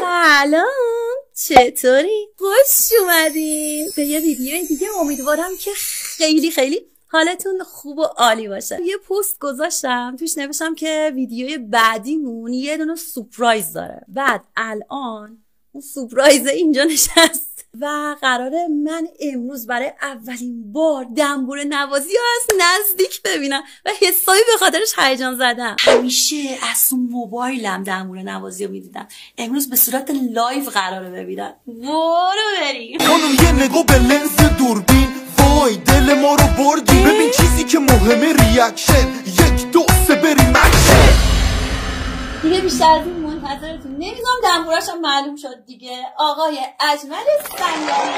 سلام، چطوری؟ خوش اومدین به یه ویدیو دیگه. امیدوارم که خیلی حالتون خوب و عالی باشه. یه پست گذاشتم توش نوشتم که ویدیوی بعدیمون یه دونه سورپرایز داره. بعد الان اون سورپرایز اینجا نشست و قراره من امروز برای اولین بار دنبور نوازی رو از نزدیک ببینم و حسابی به خاطرش هیجان زدم. همیشه از اون موبایلم دنبور نوازی رو میدیدم، امروز به صورت لایو قراره ببینم. برو بریم. خانم یه نگاه به لنز دوربین، وای دل ما رو بردی. ببین چیزی که مهمه ریاکشن، 1 2 3 بریم اکشن. دیگه بیشتر از این منتظرتون نمیذارم، دنبورش هم معلوم شد دیگه. آقای اجمل سنگری.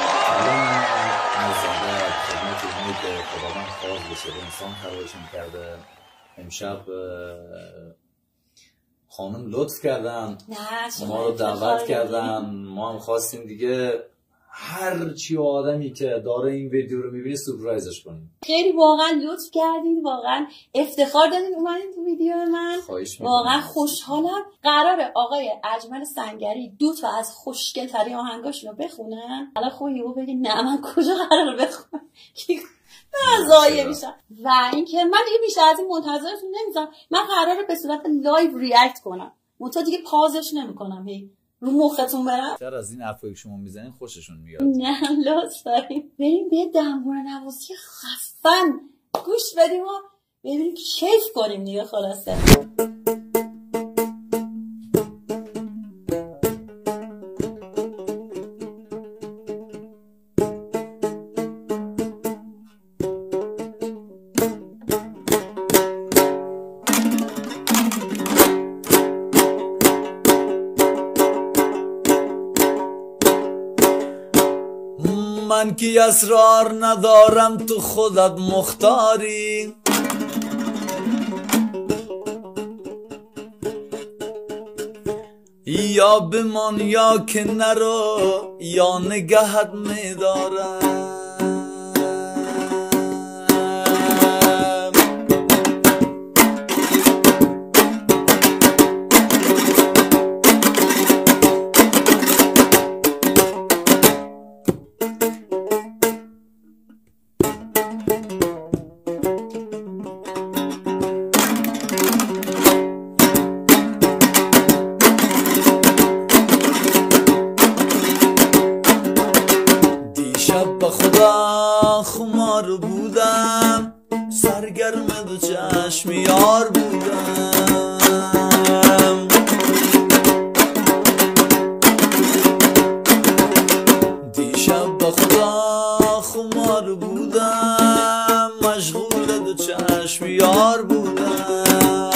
که خداوند خواست بشه به انسان خرابشون کرده. امشب خانم لطف کردن، ما رو دعوت کردن، ما هم خواستیم دیگه هر چی آدمی که داره این ویدیو رو میبینه سورپرایزش کنیم. خیلی واقعا لطف کردین، واقعا افتخار دادین اومدین تو ویدیو من. واقعا خوشحالم. قراره آقای اجمل سنگری 2 تا از خوشگل ترین آهنگاشونو بخونن. حالا خوب یهو بگین نه من کجا قراره بخونم من ضایع میشم. و اینکه من دیگه بیشتر از این منتظرتون نمیذارم. من قراره به صورت لایو ریاکت کنم، منتها دیگه پازش نمیکنم، هی رو مختون برم. بیشتر از این حرفایی که شما میزنین خوششون میاد. نه لطف داریم. بریم به دنبور نوازی خفن گوش بدیم و ببینیم کیف کنیم دیگه. خلاصه من که اسرار ندارم، تو خودت مختاری. یا بمان یا که نرو، یا نگهت میدارم. به خدا خمار بودم، سرگرم دو چشم یار بودم. دیشب به خدا خمار بودم، مشغول دو چشم یار بودم.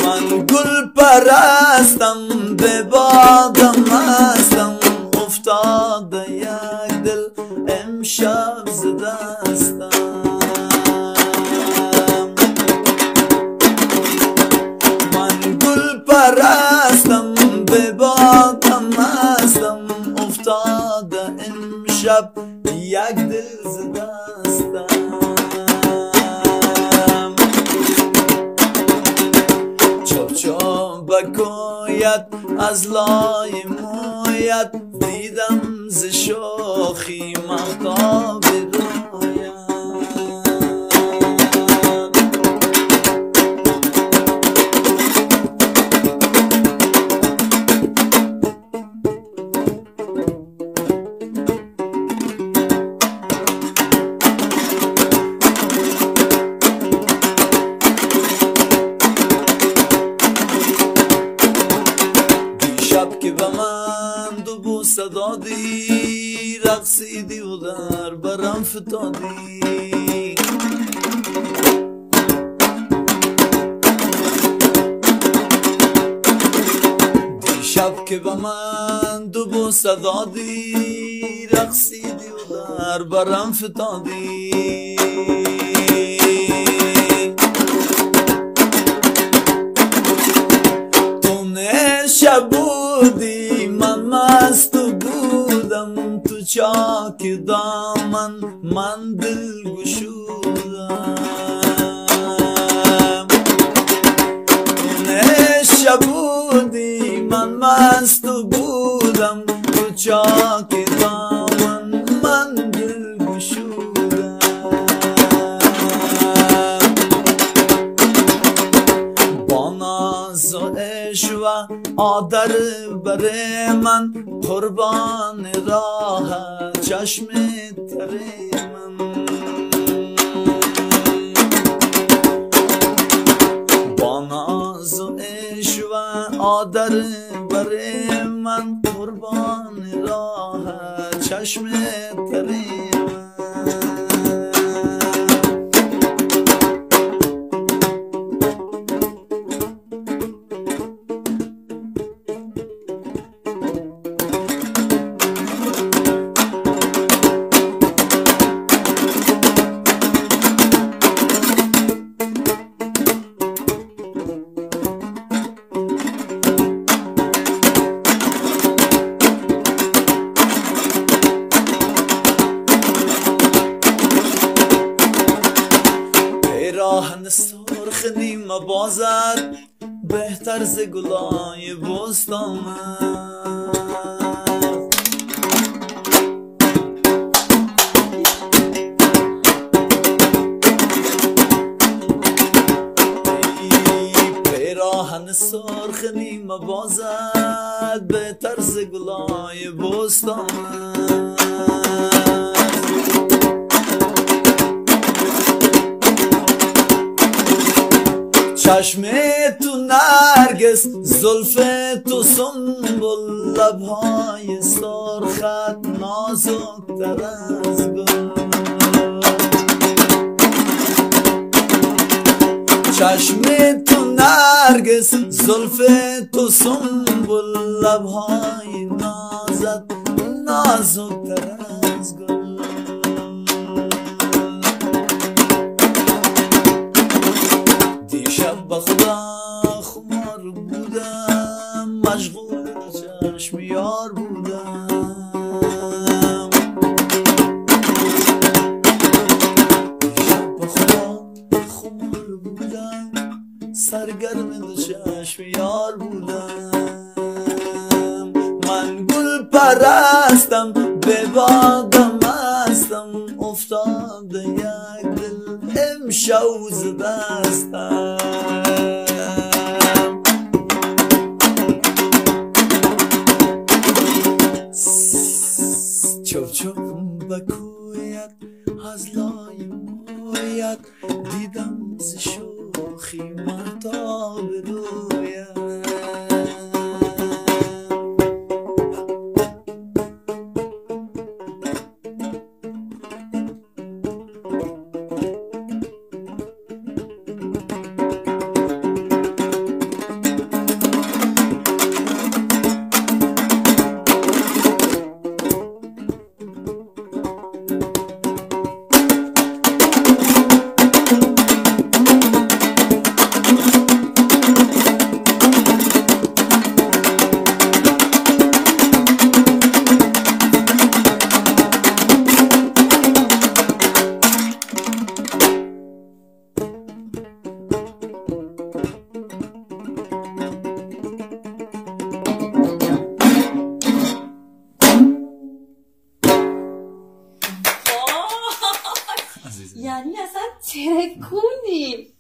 من گل پرستم، به بادم هستم، افتاده یک دل امشب ز دستم. من گل پرستم، به بادم هستم، افتاده امشب یک دل ز دستم. چوب چوب بکوید از لای مویت، دیدم ز شوخی مهتاب رویت. دیشب که به من دو بوسه دادی، رقصیدی و در برم فتادی. دیشب که به من دو بوسه دادی، رقصیدی و در برم فتادی. تو نشه بودی من مست بودم، تو چاک دامن من دل گشودم. تو نشه شب بودی من مست بودم تو چاک دامن من دل گشودم با ناز و عشق و آدر بر من قربان راه چشم تر من با ناز و عشق و آدر بر من قربان راه چشم تر من پیراهن سرخ نیمه بازد بهتر ز گلای بستان پیراهن سرخ نیمه بازد بهتر ز گلای بستان چشم تو نرگس زلف تو سنبل لبهای سرخت نازک‌تر از گل چشم تو نرگس زلف تو سنبل لبهای نازت نازک‌تر از گل دیشب به خدا خمار بودم مشغول چشم یار بودم دیشب به خدا خمار بودم سرگرم چشم یار بودم من گل پرستم به بادم هستم افتاده یک دل امشب ز دستم چوب چوب بکویت از لای مویت دیدم ز شوخی مهتاب رویت یعنی اصلا ترکوندیم،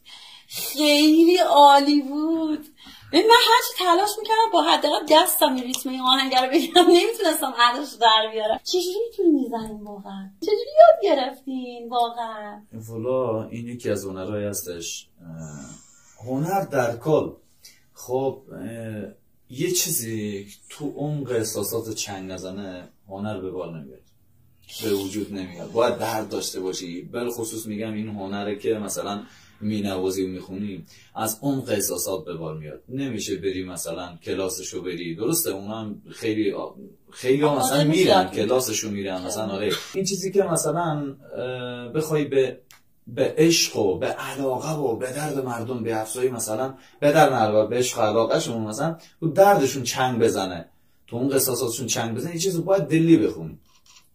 خیلی عالی بود. ببین من هرچی تلاش میکردم با حداقل دستم این ریتم این آهنگ رو بگیرم نمیتونستم اداش در بیارم. چجوری میتونی میزنین واقعا؟ چجوری یاد گرفتین واقعا؟ والا این یکی از هنرهایی هستش، هنر در کل. خب یه چیزی تو عمق احساسات چنگ نزنه هنر به بال نمیاد، به وجود نمیاد. باید درد داشته باشی. بالخصوص میگم این هنره که مثلا مینوازی و میخونی از عمق احساسات به بال میاد. نمیشه بری مثلا کلاسشو بری، درسته اونم خیلی ها مثلا میرن کلاسشو میرن مثلا. آره این چیزی که مثلا بخوای به عشق و به علاقه و به درد مردم بیافزایی، مثلا به درد به عشق و علاقهشون مثلا تو دردشون چنگ بزنه، تو اون احساساتشون چنگ بزنه، این چیزو باید دلی بخونی.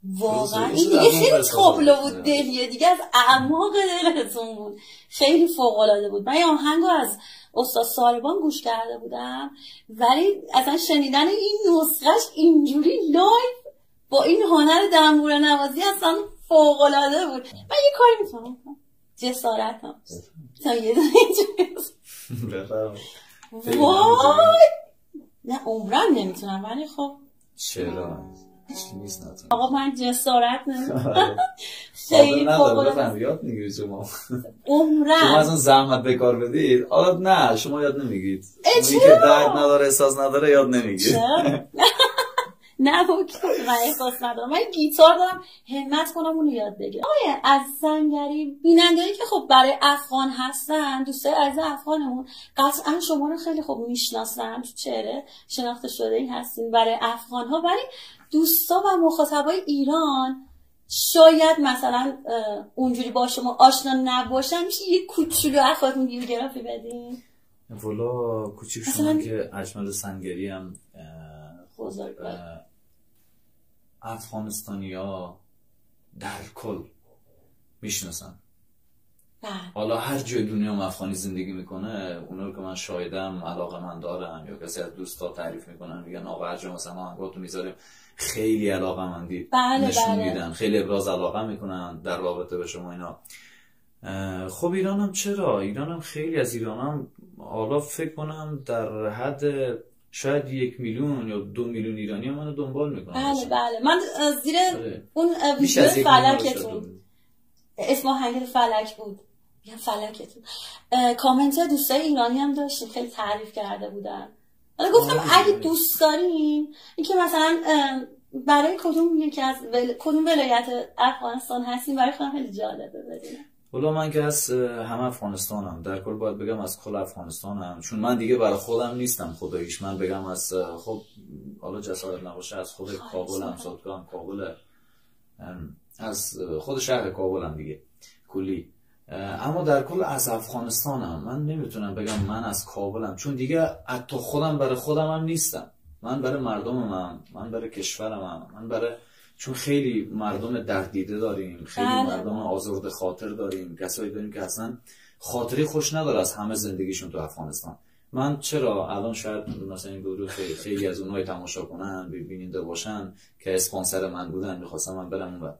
واقعا این دیگه خیلی تابلو بود، دلیه دیگه از اعماق دلتون بود، خیلی فوق العاده بود. من این آهنگو از استاد ساربان گوش کرده بودم، ولی اصلا شنیدن این نسخهش اینجوری لایو با این هنر دنبوره نوازی اصلا فوق العاده بود. من یه کاری میتونم جسارتم تا یه دونه اینجوری وای نه عمرم نمیتونم، ولی خب چرا نیست نتونم آقا من جسارت نمیتونم. خیلی فوق العاده یاد میگیرید شما عمرم از اون زحمت بکار بدید. حالا نه شما یاد نمیگیرید، اونی که درد نداره احساس نداره یاد نمیگیره. نه من احساس ندارم، من گیتار دارم همت کنم اونو یاد بگیرم. از سنگری بینندهایی که خب برای افغان هستن، دوستای عزیز افغانمون قطعا شما رو خیلی خوب میشناسن، تو چهره شناخته شده ای هستین برای افغان ها، ولی دوستا و مخاطبای ایران شاید مثلا اونجوری با شما آشنا نباشن، میشه یه کوچولو از خودتون بیوگرافی بدین؟ والا کوچیک شما که اجمل سنگری هم افغانستانیا در کل میشناسن. حالا هر جای دنیا هم افغانی زندگی میکنه، اونا رو که من شاهدم علاقه من دارم یا کسی از دوستا تعریف میکنن میگن آقا هر جا مثلا آهنگاتو میذاریم خیلی علاقه مندی نشون میدن، خیلی ابراز علاقه میکنن در رابطه به شما اینا. خب ایران هم چرا؟ ایران هم خیلی از ایران هم حالا فکر کنم در حد شاید 1 میلیون یا 2 میلیون ایرانی هم منو دنبال میکنن. بله من زیر اون ویدیو فلکتون، اسم آهنگ فلک بود، میگم فلکتون، کامنت دوستای ایرانی هم داشتیم خیلی تعریف کرده بودن. حالا گفتم اگه دوست دارین اینکه مثلا برای کدوم یکی از کدوم ولایت افغانستان هستین برای خودم خیلی جالبه بدونم. حالا من که از همه افغانستانم، در کل باید بگم از کل افغانستانم، چون من دیگه برای خودم نیستم خداییش. من بگم از خب حالا جسارت نباشه از خود کابلم، صادقم کابل، از خود شهر کابلم دیگه کلی، اما در کل از افغانستانم. من نمیتونم بگم من از کابلم، چون دیگه حتی خودم برای خودم هم نیستم، من برای مردمم، من برای کشورم، من برای، چون خیلی مردم دردیده داریم، خیلی مردم آزرده خاطر داریم، کسایی داریم که اصلا خاطری خوش نداره از همه زندگیشون تو افغانستان. من چرا الان شاید مثلا این گروه خیلی از اونهای تماشا کنن ببیننده باشن که اسپانسر من بودن، می‌خواستم من برم اونور،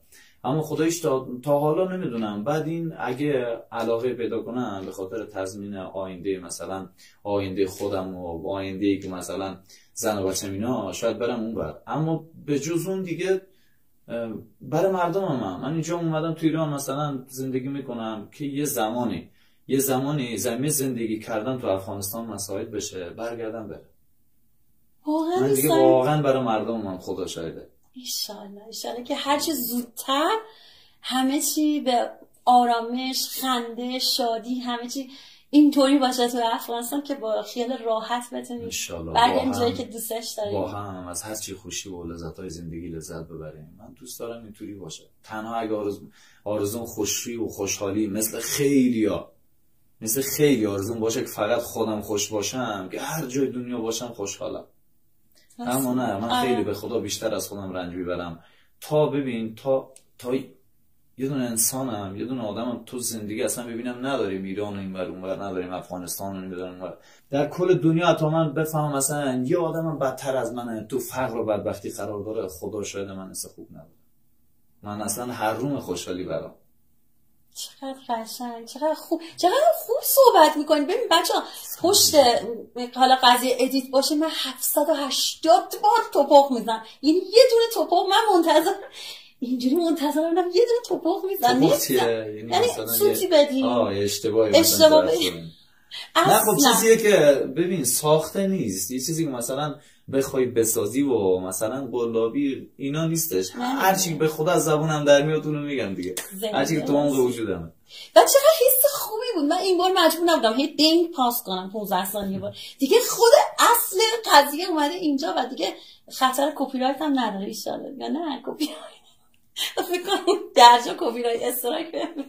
اما خداییش تا حالا نمیدونم. بعد این اگه علاقه پیدا کنم به خاطر تضمین آینده، مثلا آینده خودم و آینده‌ای که مثلا زن و بچه‌م اینا، شاید برم اونور. اما به جز اون دیگه برای مردمم، من اینجا اومدم تو ایران مثلا زندگی میکنم که یه زمانی زمین زندگی کردن تو افغانستان مساعد بشه، برگردم بره. من دیگه واقعا برای مردمم خدا شاهده. ایشالله که هرچی زودتر همه چی به آرامش، خنده، شادی، همه چی اینطوری باشه تو افغانستان که با خیال راحت بتونیم برگردیم جایی که دوستش داریم، با هم از هر چی خوشی و لذت‌های زندگی لذت ببریم. من دوست دارم اینطوری باشه. تنها اگه آرزوم خوشی و خوشحالی مثل خیلی آرزوم باشه که فقط خودم خوش باشم، که هر جای دنیا باشم خوشحالم. اما نه، من خیلی به خدا بیشتر از خودم رنج میبرم. تا ببین تا یه دونه انسانم، یه دونه آدمم تو زندگی اصلا ببینم نداریم ایران و اینور اونور، نداریم افغانستان و اینور، در کل دنیا تا من بفهمم مثلا یه آدمم بدتر از منه تو فقر و بدبختی قرار داره، خدا شاید من اصلا خوب نبود. من اصلا حروم خوشحالی برام. چقدر قشنگ، چقدر خوب صحبت میکنی. ببین بچه‌ها پشت حالا قضیه ادیت باشه من 780 بار توپق میزنم، یعنی یه دونه توپق من اینجوری منتظرم یه دونه توپق میزنم. یعنی سوتی بدیم اشتباهی نه خب چیزیه که ببین ساخته نیست، یه چیزی که مثلا بخوای بسازی و مثلا قلابی اینا نیستش. هرچی به خدا از زبونم در میاد اونو میگم دیگه، هرچی تو عمق وجودمه. و چقدر حس خوبی بود. من این بار مجبور نبودم هی دنگ پاس کنم 15 ثانیه بار دیگه، خود اصل قضیه اومده اینجا و دیگه خطر کپی رایت هم نداره ان شاء الله. یا نه کپی رایت فکر کنم درجا کپی رایت استرایک بهم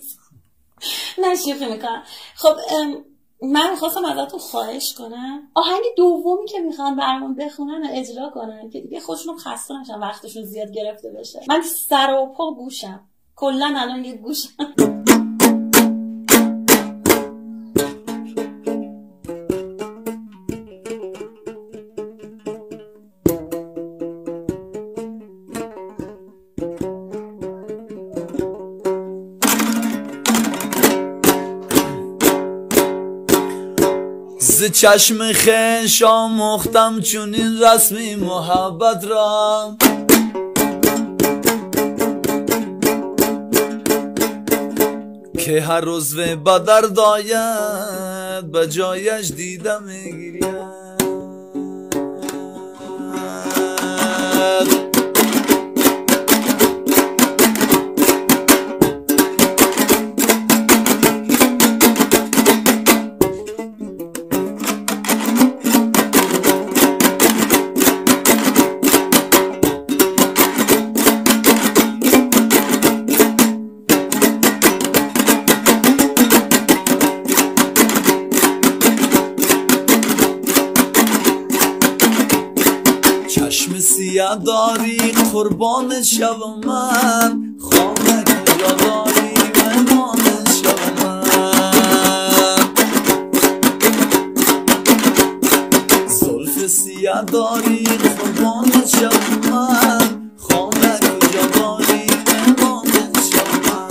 نه شوخی میکنم. خب من میخواستم ازتون خواهش کنم آهنگ دومی که میخوان برامون بخونن و اجرا کنن که دیگه خودشون خسته نشن وقتشون زیاد گرفته بشه. من سر و پا گوشم، کلا الان یه گوشم. ز چشم خویش آموختم چون این رسمی محبت را، که هر روز و بدرد آید به جایش دیدم میگیرید. چشم سیاه داری قربان شوم من، خانه کجا داری مهمان شوم من. زلف سیاه داری قربان شوم من، خانه کجا داری مهمان شوم من.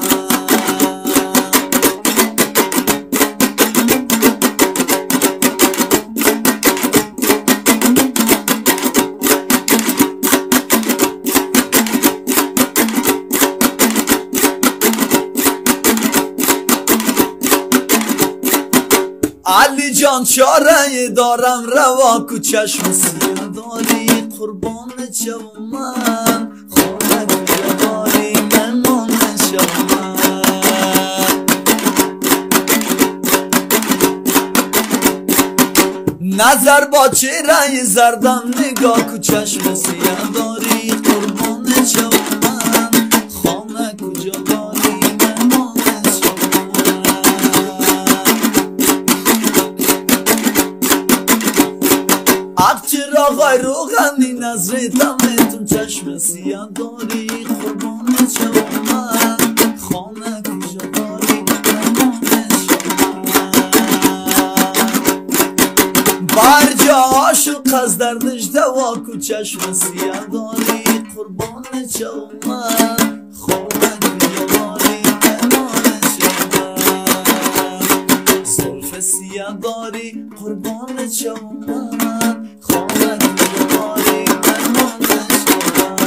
علی جان چاره دارم روا کو چشم سیاه داری قربان شوم من، خانه کجا داری مهمان شوم من. نظر با چهره زردم نگاه کو چشم سیاه داری قربان شوم من، خانه کجا داری مهمان شوم من. چرا غیر و غمی نظرتم چشم سیاه داری قربان شوم من، خانه کجا داری مهمان شوم من. بر جا عاشق از دردش دوا کو چشم سیاه داری قربان شوم من، خانه کجا داری مهمان شوم من. زلف سیاه داری قربان شوم من، خانه کجا داری مهمان شوم من.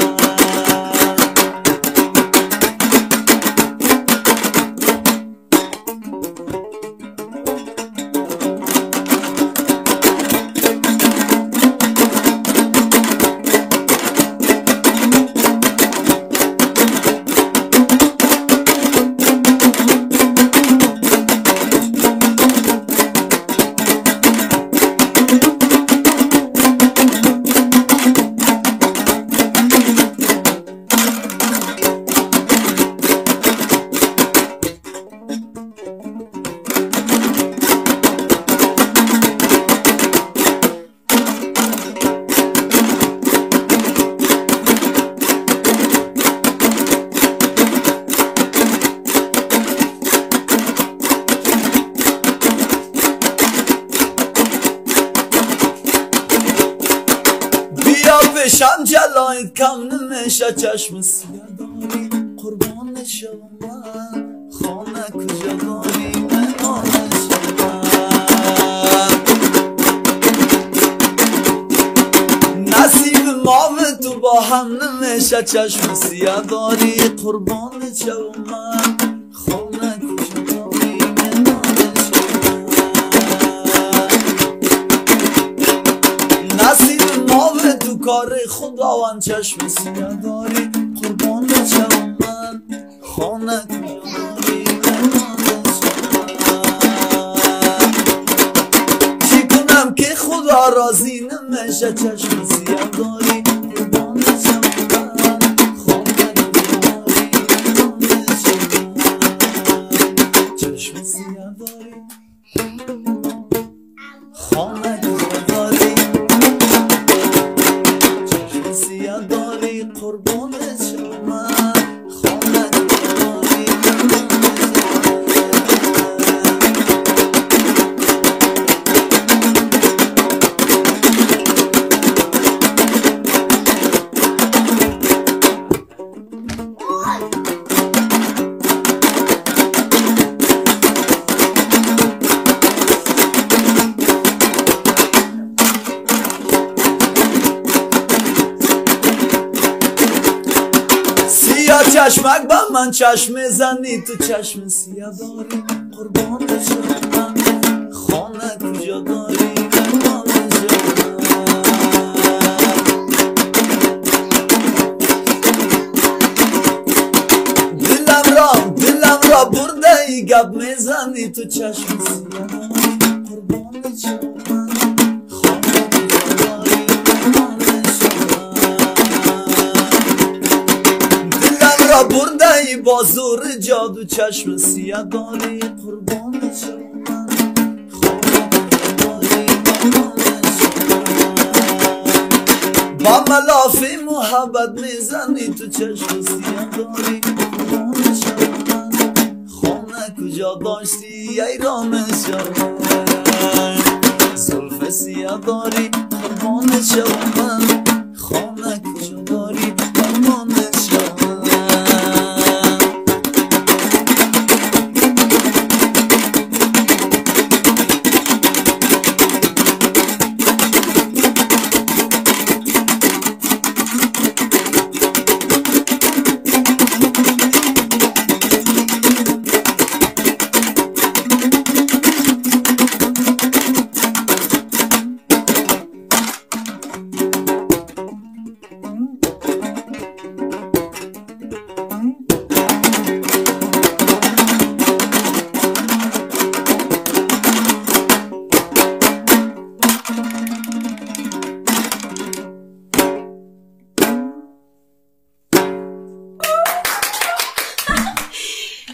بشم جلایت کم نمیشه چشم سیاه داری قربان شوم من، خانه کجا داری مهمان شوم من. نصیب ما و تو با هم نمیشه چشم سیاه داری قربان شوم من، خانه کجا داری مهمان شوم من. نصیب ما و تو کار خداوند چشم سیاه داری قربان شوم من، خانه کجا داری مهمان شوم من. چی کنم که خدا راضی نمیشه چشم سیاه داری قربان شوم من، خانه کجا داری مهمان شوم من. چشم سیاه داری چشمک با من چشم زنی تو چشم سیاه داری قربان شدم خانه کجا داری قربان شدم دلم را برده ای گب میزنی تو چشم سیاه داری قربان شدم خانه کجا داری قربان شدم دلم را برده ای با زور جادو چشم سیاه داری قربان شدم با ملافی محبت میزنی تو چشم سیاه داری قربان شدم خانه کجا داشتی ایران شدم زلف سیاه داری قربان شدم خانه کجا داری قربان شدم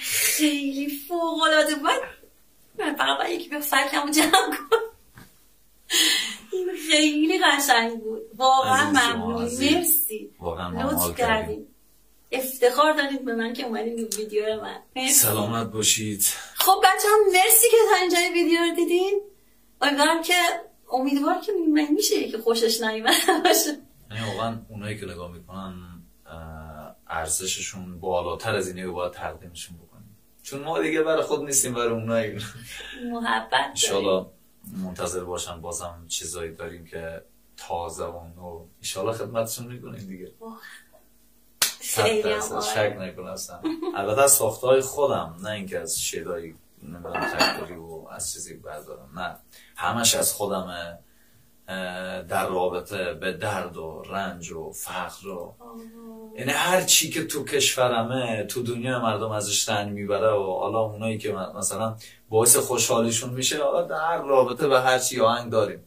خیلی فوق العاده بود. من فقط یکی به فکرمو جمع کنم. این خیلی قشنگ بود واقعا. ممنون، مرسی، لطف کردید، افتخار دارید به من که اومدید تو ویدیو من. سلامت باشید. خب بچه هم مرسی که تا اینجای ویدیو رو دیدین. امیدوارم که میشه که خوشش نیومد باشه. یعنی واقعا اونایی که نگاه میکنن ارزششون بالاتر از اینه که باید تقدیمشون بکنیم، چون ما دیگه برای خود نیستیم، برای اونایی محبت. انشالله منتظر باشن، بازم چیزایی داریم که تازه و نو انشالله خدمتشون میکنیم دیگه. خیلی شک نکنم اصلا. البته از ساختهای خودم، نه اینکه از شیدایی تکبری و از چیزی بردارم، نه، همش از خودمه. در رابطه به درد و رنج و فقر و یعنی هر چی که تو کشورمه، تو دنیا مردم ازش رنج میبره و حالا اونایی که مثلا باعث خوشحالیشون میشه، حالا در رابطه به هر چی آهنگ داریم.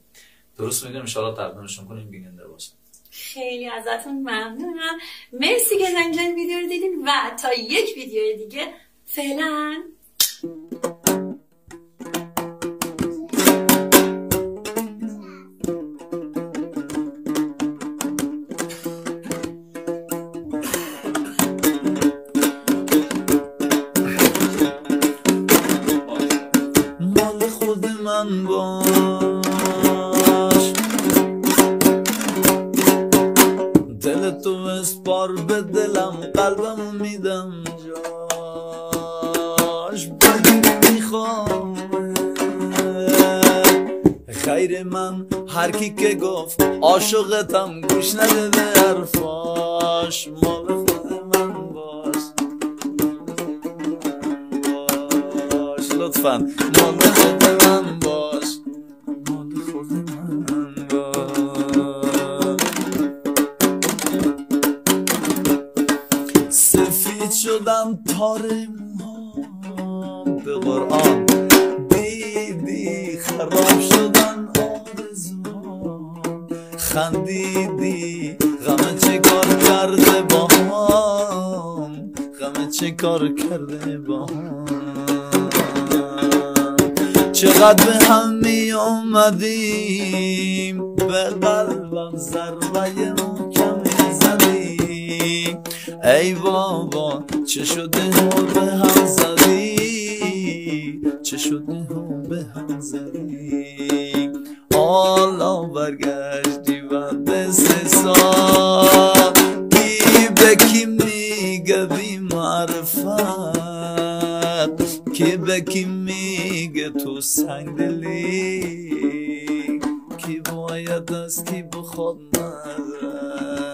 درست میگم، ان شاءالله تقدیمشون کنیم بیننده باشن. خیلی ازتون ممنونم، مرسی که اینجا این ویدیو رو دیدین و تا یک ویدیو دیگه فعلا. من باش دل تو اسپار به دلم، قلبمو میدم جاش، بگیر میخوام خیر من. هر کی که گفت عاشقتم گوش نده به حرفاش، مال خود من باش لطفاً، مال خود من باش، مال خود من باش. سفید شدم تاره موهام به قرآن، دیدی خراب شدن آرزوهام، خندیدی غم چه کار کرده با هم، غم چه کار کرده با هم. چقدر به هم می اومدیم، به قلبم ضربه محکم زدی، ای بابا چه شده ها به هم زدی، چه شده ها به هم زدی. حالا برگشتی بعد 3 سال، کی به کی میگه بی معرفت، کی به کی میگه تو سنگ دلی، کی باید از کی به خود ندارد.